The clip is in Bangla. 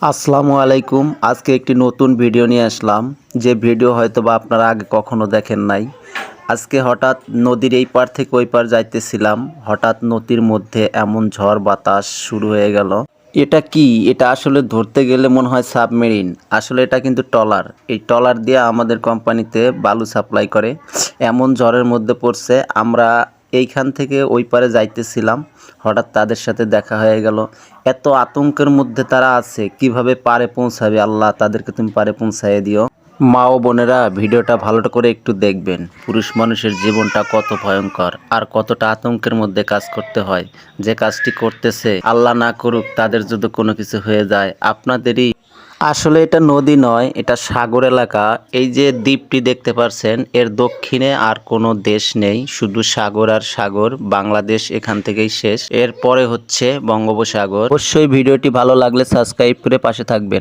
আসসালামু আলাইকুম। আজকে একটি নতুন ভিডিও নিয়ে আসলাম, যে ভিডিও হয়তোবা আপনারা আগে কখনো দেখেন নাই। আজকে হঠাৎ নদীর এই পার থেকে ওই পার যাইতেছিলাম, হঠাৎ নদীর মধ্যে এমন ঝড় বাতাস শুরু হয়ে গেল। এটা কি? এটা আসলে ধরতে গেলে মনে হয় সাবমেরিন, আসলে এটা কিন্তু ট্রলার। এই ট্রলার দিয়ে আমাদের কোম্পানিতে বালু সাপ্লাই করে। এমন ঝড়ের মধ্যে পড়ছে, আমরা এইখান থেকে ওই পারে যাইতেছিলাম, হঠাৎ তাদের সাথে দেখা হয়ে গেল। এত আতঙ্কের মধ্যে তারা আছে, কিভাবে পারে পৌঁছাবে, আল্লাহ তাদেরকে তুমি পারে পৌঁছায় দিও। মা ও বোনেরা, ভিডিওটা ভালো করে একটু দেখবেন। পুরুষ মানুষের জীবনটা কত ভয়ঙ্কর আর কতটা আতঙ্কের মধ্যে কাজ করতে হয়। যে কাজটি করতেছে, আল্লাহ না করুক তাদের যদি কোনো কিছু হয়ে যায় আপনাদেরই। আসলে এটা নদী নয়, এটা সাগর এলাকা। এই যে দ্বীপটি দেখতে পাচ্ছেন, এর দক্ষিণে আর কোনো দেশ নেই, শুধু সাগর আর সাগর। বাংলাদেশ এখান থেকেই শেষ, এরপরে হচ্ছে বঙ্গোপসাগর। অবশ্যই ভিডিওটি ভালো লাগলে সাবস্ক্রাইব করে পাশে থাকবেন।